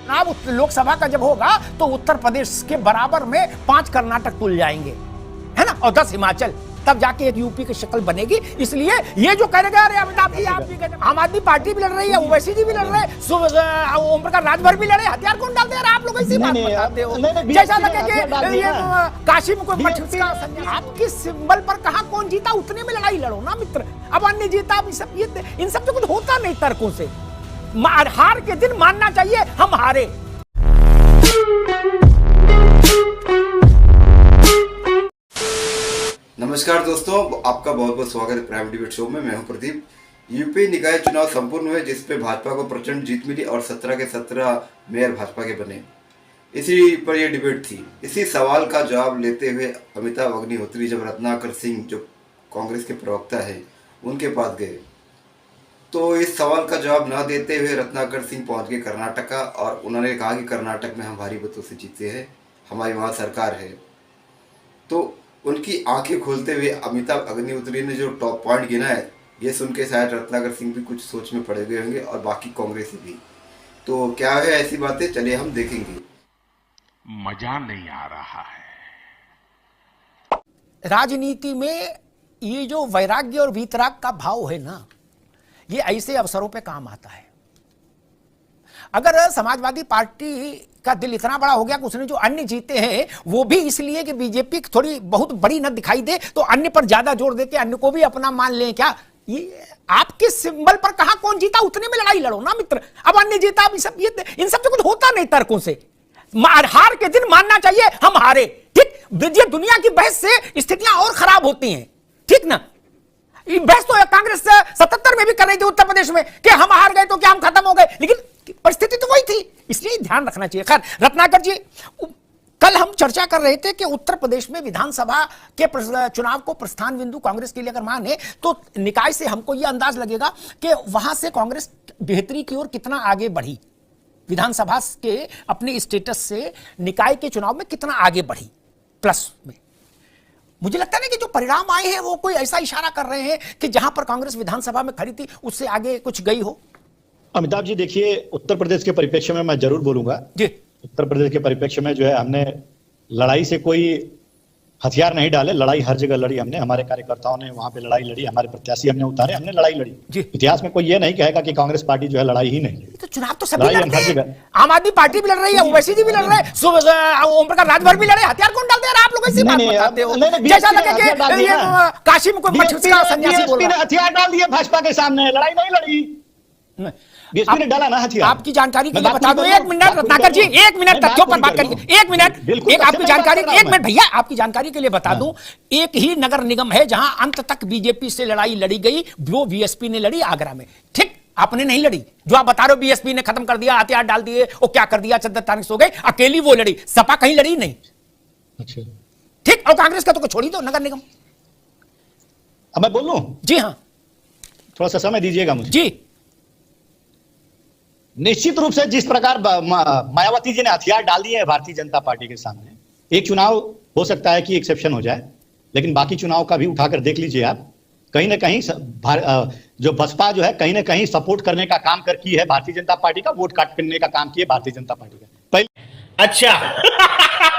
चुनाव लोकसभा का जब होगा तो उत्तर प्रदेश के बराबर में 5 कर्नाटक तुल जाएंगे, है ना, और 10 हिमाचल, तब जाके एक यूपी की शक्ल बनेगी। इसलिए ये जो करेगा, अरे अमिताभ जी आप भी कहते, आम आदमी पार्टी भी लड़ रही है, ओवैसी जी भी लड़ रहे हैं, ओम प्रकाश राजभर भी लड़े, हथियार कौन डालते हैं? आप लोग इसी बात बताते हो, जैसा लगे कि ये काशी में कोई आपके सिंबल पर कहां कौन जीता, उतने में लड़ाई लड़ो ना मित्र। अब अन्य जीता, इन सब कुछ होता नहीं तर्कों से। हार के दिन मानना चाहिए हम हारे। नमस्कार दोस्तों, आपका बहुत बहुत स्वागत है प्राइम डिबेट शो में। मैं हूं प्रदीप। यूपी निकाय चुनाव संपूर्ण हुए, जिसपे भाजपा को प्रचंड जीत मिली और 17 के 17 मेयर भाजपा के बने। इसी पर यह डिबेट थी। इसी सवाल का जवाब लेते हुए अमिताभ अग्निहोत्री जब रत्नाकर सिंह, जो कांग्रेस के प्रवक्ता है, उनके पास गए, तो इस सवाल का जवाब ना देते हुए रत्नाकर सिंह पहुंच गए कर्नाटका, और उन्होंने कहा कि कर्नाटक में हम भारी मतों से जीते हैं, हमारी वहाँ सरकार है। तो उनकी आंखें खोलते हुए अमिताभ अग्निहोत्री ने जो टॉप पॉइंट गिना है, ये सुन के शायद रत्नाकर सिंह भी कुछ सोच में पड़े गए होंगे और बाकी कांग्रेसी भी। तो क्या है ऐसी बातें, चलिए हम देखेंगे। मजा नहीं आ रहा है। राजनीति में ये जो वैराग्य और वीतराग का भाव है ना, ये ऐसे अवसरों पे काम आता है। अगर समाजवादी पार्टी का दिल इतना बड़ा हो गया कि उसने जो अन्य जीते हैं वो भी इसलिए कि बीजेपी थोड़ी बहुत बड़ी न दिखाई दे, तो अन्य पर ज्यादा जोर देके अन्य को भी अपना मान लें, क्या ये आपके सिंबल पर कहां कौन जीता, उतने में लड़ाई लड़ो ना मित्र। अब अन्य जीता, इन सब कुछ होता नहीं तर्कों से। हार के दिन मानना चाहिए हम हारे, ठीक। ये दुनिया की बहस से स्थितियां और खराब होती हैं, ठीक ना। बहस तो कांग्रेस 77 में भी कर रही थी उत्तर प्रदेश में कि हम हार गए तो क्या हम खत्म हो गए, लेकिन परिस्थिति तो वही थी, इसलिए ध्यान रखना चाहिए। खैर, रत्नाकर जी, कल हम चर्चा कर रहे थे कि उत्तर प्रदेश में विधानसभा के चुनाव को प्रस्थान बिंदु कांग्रेस के लिए अगर माने तो निकाय से हमको यह अंदाज लगेगा कि वहां से कांग्रेस बेहतरी की ओर कितना आगे बढ़ी, विधानसभा के अपने स्टेटस से निकाय के चुनाव में कितना आगे बढ़ी प्लस में। मुझे लगता है कि जो परिणाम आए हैं वो कोई ऐसा इशारा कर रहे हैं कि जहां पर कांग्रेस विधानसभा में खड़ी थी उससे आगे कुछ गई हो। अमिताभ जी देखिए, उत्तर प्रदेश के परिप्रेक्ष्य में मैं जरूर बोलूंगा जी। उत्तर प्रदेश के परिप्रेक्ष्य में जो है, हमने लड़ाई से कोई हथियार नहीं डाले, लड़ाई हर जगह लड़ी हमने। हमारे कार्यकर्ताओं ने वहां पे लड़ाई लड़ी, हमारे प्रत्याशी हमने उतारे, हमने लड़ाई लड़ी जी। इतिहास में कोई ये नहीं कहेगा कि कांग्रेस पार्टी जो है लड़ाई ही नहीं लड़ी। तो चुनाव तो सभी लड़ते हैं, आम आदमी पार्टी भी लड़ रही है, ओवैसी जी भी लड़ रहे हैं, ओम प्रकाश राजभर भी लड़े, हथियार कौन डालते हैं? आप लोग ऐसी बात बताते हो, जैसा लगे कि ये काशी में कोई सन्यासी बोल रहा है। हथियार डाल दिए भाजपा के सामने, लड़ाई नहीं लड़ी, बीएसपी ने डाला ना हथियार। आपकी जानकारी के लिए बता दूं, 1 मिनट रत्नाकर जी, 1 मिनट तथ्यों पर बात करिए, 1 मिनट, एक आपकी जानकारी, 1 मिनट भैया, आपकी जानकारी के लिए बता दूं, एक ही नगर निगम है जहां अंत तक बीजेपी से लड़ाई लड़ी गई, वो बीएसपी ने लड़ी, आगरा में, ठीक। आपने नहीं लड़ी, जो आप बता रहे हो बीएसपी ने खत्म कर दिया, हथियार डाल दिए, वो क्या कर दिया, चद्दर तारीख हो गए, अकेली वो लड़ी, सपा कहीं लड़ी नहीं, ठीक। और कांग्रेस का तो छोड़ी दो नगर निगम। अब मैं बोल लूं? जी हाँ, थोड़ा सा समय दीजिएगा मुझे जी। निश्चित रूप से जिस प्रकार मायावती जी ने हथियार डाल दिए हैं भारतीय जनता पार्टी के सामने, एक चुनाव हो सकता है कि एक्सेप्शन हो जाए, लेकिन बाकी चुनाव का भी उठाकर देख लीजिए आप। कहीं ना कहीं जो बसपा जो है कहीं ना कहीं सपोर्ट करने का काम कर की है भारतीय जनता पार्टी का, वोट काटने का काम किया भारतीय जनता पार्टी का, पहली अच्छा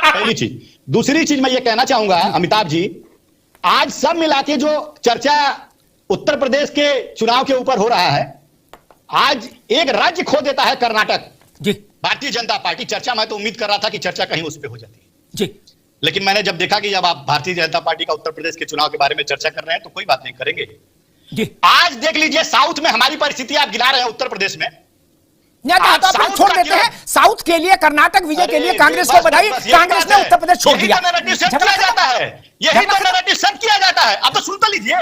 पहली चीज। दूसरी चीज मैं ये कहना चाहूंगा अमिताभ जी, आज सब मिला के जो चर्चा उत्तर प्रदेश के चुनाव के ऊपर हो रहा है, आज एक राज्य खो देता है कर्नाटक जी, भारतीय जनता पार्टी। चर्चा मैं तो उम्मीद कर रहा था कि चर्चा कहीं उस पे हो जाती है जी, लेकिन मैंने जब देखा कि जब आप भारतीय जनता पार्टी का उत्तर प्रदेश के चुनाव के बारे में चर्चा कर रहे हैं तो कोई बात नहीं, करेंगे जी। आज देख लीजिए साउथ में हमारी परिस्थिति आप गिना रहे हैं, उत्तर प्रदेश में छोड़ देते हैं। साउथ के लिए, कर्नाटक विजय के लिए कांग्रेस को बधाई, कांग्रेस ने उत्तर प्रदेश छोड़ दिया। किया जाता है, यही तो नैरेटिव सेट किया जाता है। अब तो सुन तो लीजिए,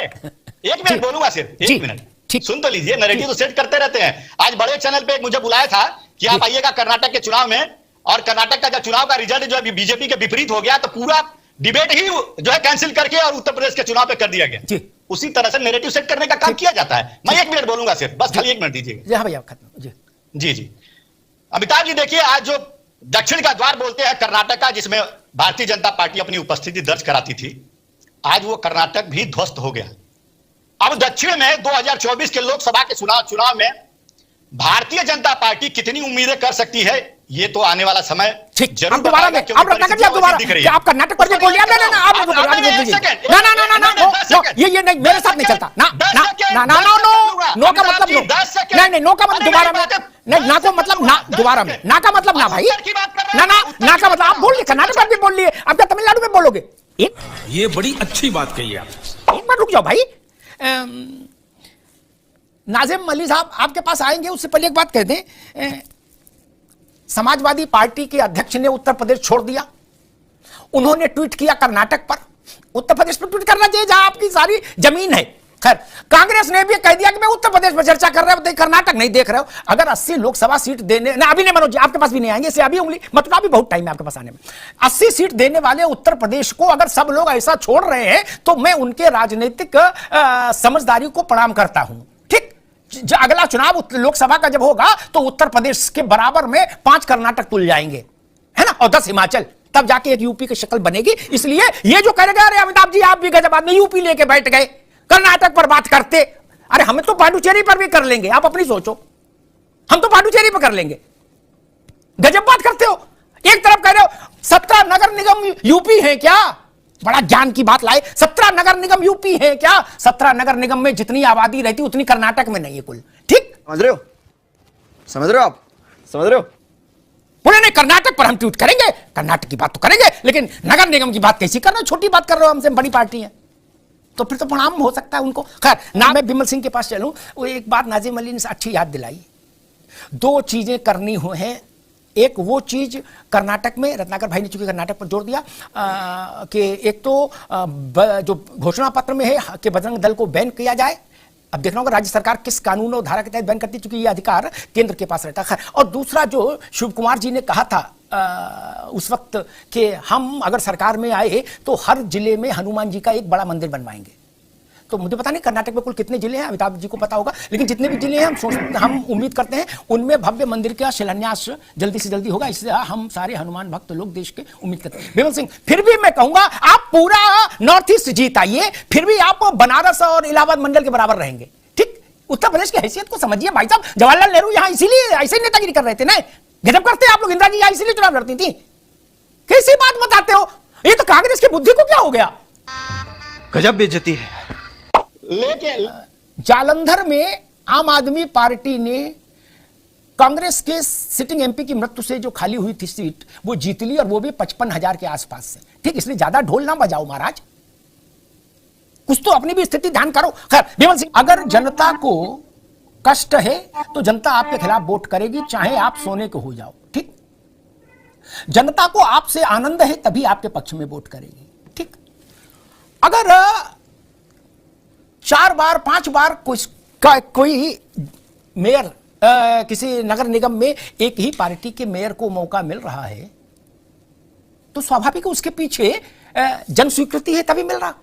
1 मिनट बोलूंगा सिर्फ, 1 मिनट सुन तो लीजिए। नैरेटिव तो सेट करते रहते हैं। आज बड़े चैनल पे मुझे बुलाया था कि आप आइएगा कर्नाटक के चुनाव में, और कर्नाटक का जब चुनाव का रिजल्ट जो है बीजेपी के विपरीत हो गया, तो पूरा डिबेट ही जो है कैंसिल करके और उत्तर प्रदेश के चुनाव पे कर दिया गया। उसी तरह से नैरेटिव सेट करने का काम किया जाता है। मैं 1 मिनट बोलूंगा सिर्फ, बस खाली 1 मिनट दीजिएगा। हाँ भैया, खत्म जी जी। अमिताभ जी देखिए, आज जो दक्षिण का द्वार बोलते हैं कर्नाटक का, जिसमें भारतीय जनता पार्टी अपनी उपस्थिति दर्ज कराती थी, आज वो कर्नाटक भी ध्वस्त हो गया। अब दक्षिण में 2024 के लोकसभा के चुनाव में भारतीय जनता पार्टी कितनी उम्मीदें कर सकती है ये तो आने वाला समय ठीक, जरूर हम दोबारा बताएगा, में क्योंकि आप रत्नाकर जी, आप दोबारा दिख रही क्या है। आप कर्नाटक पर भी बोल लिया? ना आप ये नहीं, मेरे साथ नहीं चलता ना ना ना नो का मतलब नहीं नो का मतलब दोबारा में नहीं, ना को मतलब ना दोबारा में, ना का मतलब ना भाई, ना का मतलब आप बोल लिए, कर्नाटक पर भी बोल लिए, आप क्या तमिलनाडु में बोलोगे? ये बड़ी अच्छी बात कही आप। एक बार रुक जाओ भाई। नाजिम अली साहब आपके पास आएंगे उससे पहले एक बात कह दें, समाजवादी पार्टी के अध्यक्ष ने उत्तर प्रदेश छोड़ दिया, उन्होंने ट्वीट किया कर्नाटक पर। उत्तर प्रदेश पर ट्वीट करना चाहिए जहां आपकी सारी जमीन है। खैर, कांग्रेस ने भी कह दिया कि मैं उत्तर प्रदेश में चर्चा कर रहा हूं, कर्नाटक नहीं देख रहे हो। अगर 80 लोकसभा सीट देने ना, अभी नहीं मनोज जी, आपके पास भी नहीं आएंगे, इसे अभी उंगली मतलब अभी बहुत टाइम है आपके पास आने में। 80 सीट देने वाले उत्तर प्रदेश को अगर सब लोग ऐसा छोड़ रहे हैं तो मैं उनके राजनीतिक समझदारी को प्रणाम करता हूं। ठीक, अगला चुनाव लोकसभा का जब होगा तो उत्तर प्रदेश के बराबर में 5 कर्नाटक तुल जाएंगे, है ना, और 10 हिमाचल, तब जाके एक यूपी की शक्ल बनेगी। इसलिए ये जो करेगा, अरे अमिताभ जी आप भी गजब आदमी, यूपी लेके बैठ गए, कर्नाटक पर बात करते, अरे हमें तो पांडुचेरी पर भी कर लेंगे, आप अपनी सोचो, हम तो पांडुचेरी पर कर लेंगे। गजब बात करते हो, एक तरफ कह रहे हो 17 नगर निगम यूपी है क्या? बड़ा ज्ञान की बात लाए, 17 नगर निगम यूपी है क्या? 17 नगर निगम में जितनी आबादी रहती उतनी कर्नाटक में नहीं है कुल। ठीक, समझ रहे हो आप समझ रहे हो? बोले नहीं कर्नाटक पर हम ट्वीट करेंगे, कर्नाटक की बात तो करेंगे, लेकिन नगर निगम की बात कैसी करना, छोटी बात कर रहे हो, हमसे बड़ी पार्टी है, तो फिर तो प्रणाम हो सकता है उनको। खैर ना, मैं बिमल सिंह के पास चलूं, वो एक बात नाजिम अली ने अच्छी याद दिलाई, 2 चीजें करनी हो हैं। एक वो चीज कर्नाटक में, रत्नाकर भाई ने चूंकि कर्नाटक पर जोर दिया कि एक तो जो घोषणा पत्र में है कि बजरंग दल को बैन किया जाए। अब देखना होगा राज्य सरकार किस कानून और धारा के तहत बैन करती है, चूंकि ये अधिकार केंद्र के पास रहता है। और दूसरा जो शिव कुमार जी ने कहा था उस वक्त कि हम अगर सरकार में आए तो हर जिले में हनुमान जी का एक बड़ा मंदिर बनवाएंगे। तो मुझे पता नहीं कर्नाटक में कुल कितने जिले हैं, अमिताभ जी को पता होगा, लेकिन जितने भी जिले हैं हम उम्मीद करते हैं उनमें भव्य मंदिर का शिलान्यास जल्दी से जल्दी होगा। इससे हम सारे हनुमान भक्त लोग देश के उम्मीद करते हैं। बिमल सिंह, फिर भी मैं कहूंगा आप पूरा नॉर्थ ईस्ट जीत आइए, फिर भी आप बनारस और इलाहाबाद मंडल के बराबर रहेंगे। ठीक, उत्तर प्रदेश की हैसियत को समझिए भाई साहब, जवाहरलाल नेहरू यहां इसीलिए ऐसे नेतागिरी कर रहे थे ना, गजब करते आप लोग, इंदिरा जी यहां इसीलिए चुनाव लड़ती थी। कैसी बात बताते हो, ये तो कांग्रेस की बुद्धि को क्या हो गया, गजब बेइज्जती है। लेकिन जालंधर में आम आदमी पार्टी ने कांग्रेस के सिटिंग एमपी की मृत्यु से जो खाली हुई थी सीट वो जीत ली, और वो भी 55,000 के आसपास से। ठीक, इसलिए ज्यादा ढोल ना बजाओ महाराज, कुछ तो अपनी भी स्थिति ध्यान करो। खैर विमल सिंह, अगर जनता को कष्ट है तो जनता आपके खिलाफ वोट करेगी, चाहे आप सोने को हो जाओ। ठीक, जनता को आपसे आनंद है तभी आपके पक्ष में वोट करेगी। ठीक, अगर 4 बार 5 बार कोई मेयर किसी नगर निगम में एक ही पार्टी के मेयर को मौका मिल रहा है तो स्वाभाविक उसके पीछे जन स्वीकृति है तभी मिल रहा।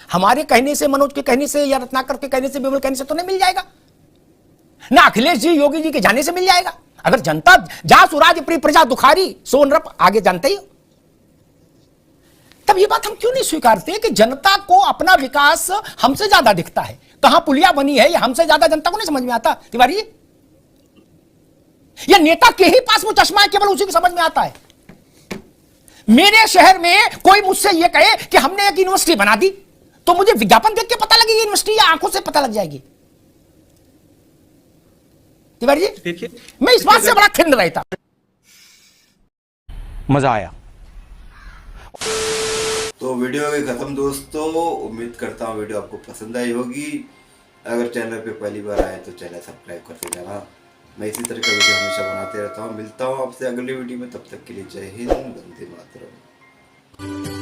हमारे कहने से, मनोज के कहने से, या रत्नाकर के कहने से, विमल कहने से तो नहीं मिल जाएगा ना, अखिलेश जी योगी जी के जाने से मिल जाएगा। अगर जनता जा सुराज प्रिय प्रजा दुखारी सो नृप, आगे जानते ही हो, तब ये बात हम क्यों नहीं स्वीकारते कि जनता को अपना विकास हमसे ज्यादा दिखता है। कहां पुलिया बनी है ये हमसे ज्यादा जनता को नहीं समझ में आता तिवारी जी, या नेता के ही पास वो चश्मा है केवल उसी को समझ में आता है। मेरे शहर में कोई मुझसे ये कहे कि हमने एक यूनिवर्सिटी बना दी तो मुझे विज्ञापन देख के पता लगेगी यूनिवर्सिटी, या आंखों से पता लग जाएगी? तिवारी जी देखिए, मैं इस बात से बड़ा खिन्न रहता। मजा आया। तो वीडियो के खत्म दोस्तों, उम्मीद करता हूँ वीडियो आपको पसंद आई होगी। अगर चैनल पे पहली बार आए तो चैनल सब्सक्राइब करते जाना। मैं इसी तरह का वीडियो हमेशा बनाते रहता हूँ। मिलता हूँ आपसे अगली वीडियो में, तब तक के लिए जय हिंद, वंदे मातरम।